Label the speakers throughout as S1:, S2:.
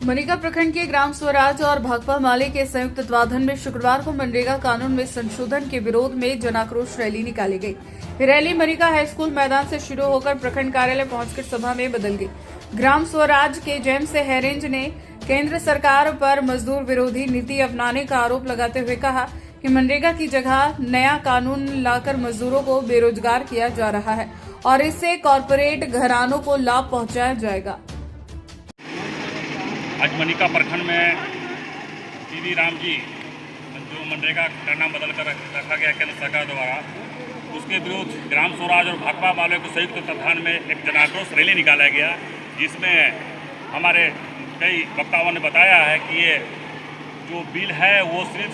S1: मनिका प्रखंड के ग्राम स्वराज और भाकपा माले के संयुक्त तत्वाधान में शुक्रवार को मनरेगा कानून में संशोधन के विरोध में जन आक्रोश रैली निकाली गई। रैली मनिका हाई स्कूल मैदान से शुरू होकर प्रखंड कार्यालय पहुंचकर सभा में बदल गई। ग्राम स्वराज के जेम्स हेरेंज ने केंद्र सरकार पर मजदूर विरोधी नीति अपनाने का आरोप लगाते हुए कहा कि मनरेगा की जगह नया कानून लाकर मजदूरों को बेरोजगार किया जा रहा है और इससे कॉरपोरेट घरानों को लाभ पहुंचाया जाएगा।
S2: आज मनिका प्रखंड में टीवी राम जी जो मनरेगा का नाम बदल कर रखा गया केंद्र सरकार द्वारा, उसके विरुद्ध ग्राम स्वराज और भाकपा वालों के संयुक्त तत्वाधान में एक जन आक्रोश रैली निकाला गया, जिसमें हमारे कई वक्ताओं ने बताया है कि ये जो बिल है वो सिर्फ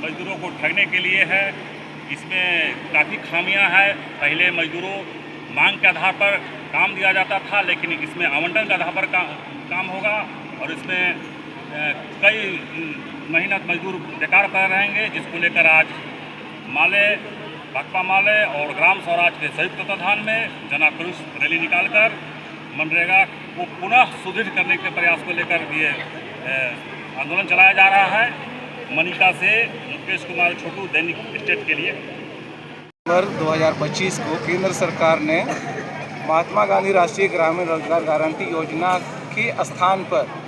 S2: मजदूरों को ठगने के लिए है। इसमें काफ़ी खामियां हैं। पहले मजदूरों मांग के आधार पर काम दिया जाता था, लेकिन इसमें आवंटन के आधार पर काम होगा और इसमें कई मेहनत मजदूर बेकार पर रहेंगे, जिसको लेकर आज माले भाकपा माले और ग्राम स्वराज के संयुक्त तत्वाधान में जन आक्रोश रैली निकालकर मनरेगा को पुनः सुदृढ़ करने के प्रयास को लेकर ये आंदोलन चलाया जा रहा है। मनिका से मुकेश कुमार छोटू, दैनिक स्टेट के लिए।
S3: नवंबर 2025 को केंद्र सरकार ने महात्मा गांधी राष्ट्रीय ग्रामीण रोजगार गारंटी योजना के स्थान पर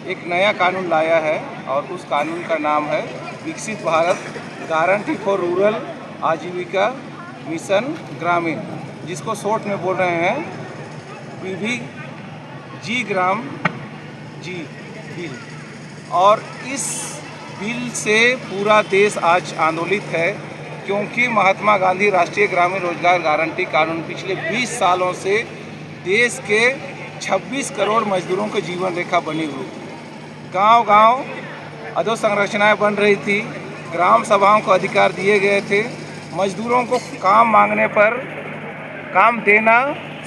S3: एक नया कानून लाया है और उस कानून का नाम है विकसित भारत गारंटी फॉर रूरल आजीविका मिशन ग्रामीण, जिसको शॉर्ट में बोल रहे हैं PVG ग्राम जी बिल। और इस बिल से पूरा देश आज आंदोलित है, क्योंकि महात्मा गांधी राष्ट्रीय ग्रामीण रोजगार गारंटी कानून पिछले 20 सालों से देश के 26 करोड़ मजदूरों की जीवन रेखा बनी हुई। गांव-गांव अधोसंरचनाएं बन रही थी, ग्राम सभाओं को अधिकार दिए गए थे, मजदूरों को काम मांगने पर काम देना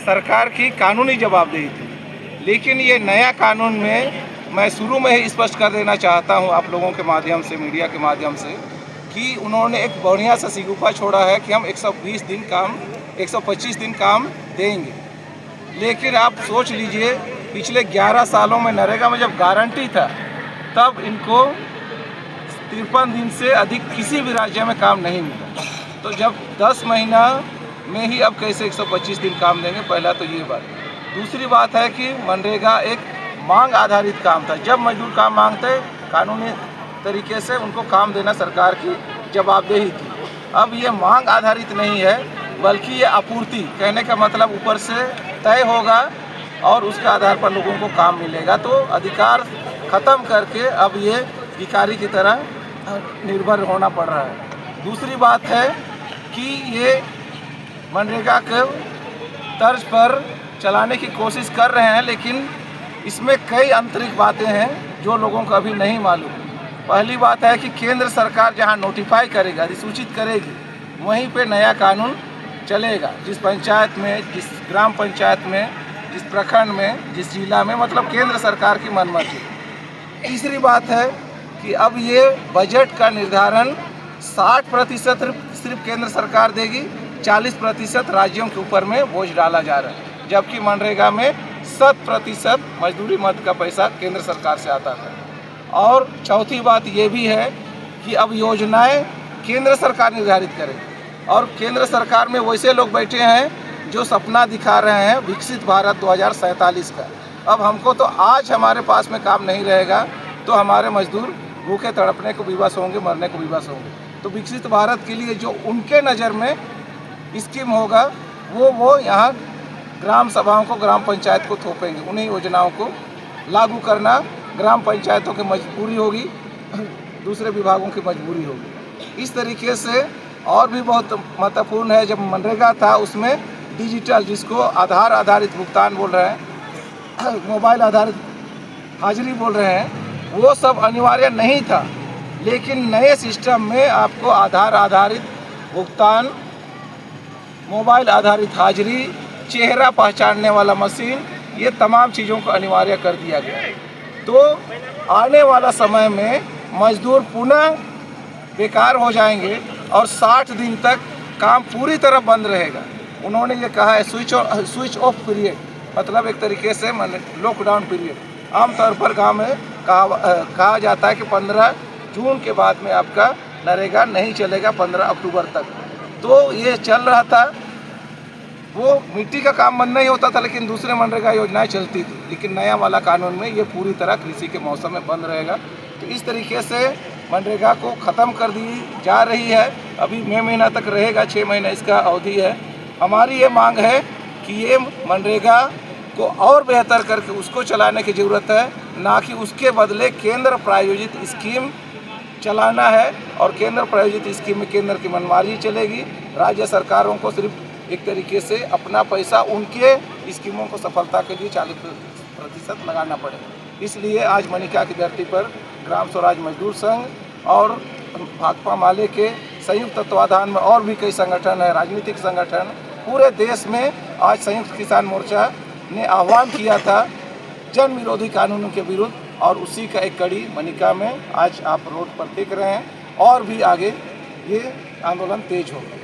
S3: सरकार की कानूनी जवाबदेही थी। लेकिन ये नया कानून में मैं शुरू में ही स्पष्ट कर देना चाहता हूँ आप लोगों के माध्यम से, मीडिया के माध्यम से, कि उन्होंने एक बढ़िया सा सिगुफा छोड़ा है कि हम 120 दिन काम 125 दिन काम देंगे। लेकिन आप सोच लीजिए, पिछले 11 सालों में नरेगा में जब गारंटी था तब इनको 53 दिन से अधिक किसी भी राज्य में काम नहीं मिला। तो जब 10 महीना में ही अब कैसे 125 दिन काम देंगे, पहला तो ये बात। दूसरी बात है कि मनरेगा एक मांग आधारित काम था। जब मजदूर काम मांगते कानूनी तरीके से उनको काम देना सरकार की जवाबदेही थी। अब ये मांग आधारित नहीं है, बल्कि ये आपूर्ति, कहने का मतलब ऊपर से तय होगा और उसके आधार पर लोगों को काम मिलेगा। तो अधिकार ख़त्म करके अब ये भिखारी की तरह निर्भर होना पड़ रहा है। दूसरी बात है कि ये मनरेगा के तर्ज पर चलाने की कोशिश कर रहे हैं, लेकिन इसमें कई आंतरिक बातें हैं जो लोगों को अभी नहीं मालूम। पहली बात है कि केंद्र सरकार जहां नोटिफाई करेगी, अधिसूचित करेगी, वहीं पे नया कानून चलेगा। जिस पंचायत में, जिस ग्राम पंचायत में, जिस प्रखंड में, जिस जिला में, मतलब केंद्र सरकार की मनमर्जी। तीसरी बात है कि अब ये बजट का निर्धारण 60% सिर्फ केंद्र सरकार देगी, 40% राज्यों के ऊपर में बोझ डाला जा रहा है, जबकि मनरेगा में 100% मजदूरी मद का पैसा केंद्र सरकार से आता था। और चौथी बात ये भी है कि अब योजनाएं केंद्र सरकार निर्धारित करेगी और केंद्र सरकार में वैसे लोग बैठे हैं जो सपना दिखा रहे हैं विकसित भारत 2047 का। अब हमको तो आज हमारे पास में काम नहीं रहेगा तो हमारे मजदूर भूखे तड़पने को विवश होंगे, मरने को विवश होंगे। तो विकसित भारत के लिए जो उनके नज़र में स्कीम होगा वो यहाँ ग्राम सभाओं को, ग्राम पंचायत को थोपेंगे। उन्हीं योजनाओं को लागू करना ग्राम पंचायतों की मजबूरी होगी, दूसरे विभागों की मजबूरी होगी। इस तरीके से और भी बहुत महत्वपूर्ण है, जब मनरेगा था उसमें डिजिटल, जिसको आधार आधारित भुगतान बोल रहे हैं, मोबाइल आधारित हाजिरी बोल रहे हैं, वो सब अनिवार्य नहीं था। लेकिन नए सिस्टम में आपको आधार आधारित भुगतान, मोबाइल आधारित हाजिरी, चेहरा पहचानने वाला मशीन, ये तमाम चीज़ों को अनिवार्य कर दिया गया। तो आने वाला समय में मजदूर पुनः बेकार हो जाएंगे और 60 दिन तक काम पूरी तरह बंद रहेगा। उन्होंने ये कहा है स्विच ऑफ पीरियड, मतलब एक तरीके से लॉकडाउन पीरियड। आमतौर पर गांव में कहा जाता है कि 15 जून के बाद में आपका नरेगा नहीं चलेगा 15 अक्टूबर तक। तो ये चल रहा था, वो मिट्टी का काम बंद नहीं होता था लेकिन दूसरे मनरेगा योजनाएं चलती थी, लेकिन नया वाला कानून में ये पूरी तरह कृषि के मौसम में बंद रहेगा। तो इस तरीके से मनरेगा को ख़त्म कर दी जा रही है। अभी मई महीना तक रहेगा, 6 महीने इसका अवधि है। हमारी ये मांग है कि ये मनरेगा को और बेहतर करके उसको चलाने की ज़रूरत है, ना कि उसके बदले केंद्र प्रायोजित स्कीम चलाना है। और केंद्र प्रायोजित स्कीम में केंद्र की मनमानी चलेगी। राज्य सरकारों को सिर्फ एक तरीके से अपना पैसा उनके स्कीमों को सफलता के लिए 40% लगाना पड़ेगा। इसलिए आज मनिका की धरती पर ग्राम स्वराज मजदूर संघ और भाकपा माले के संयुक्त तत्वाधान में और भी कई संगठन है, राजनीतिक संगठन पूरे देश में आज संयुक्त किसान मोर्चा ने आह्वान किया था जन विरोधी कानूनों के विरुद्ध, और उसी का एक कड़ी मनिका में आज आप रोड पर देख रहे हैं। और भी आगे ये आंदोलन तेज होगा।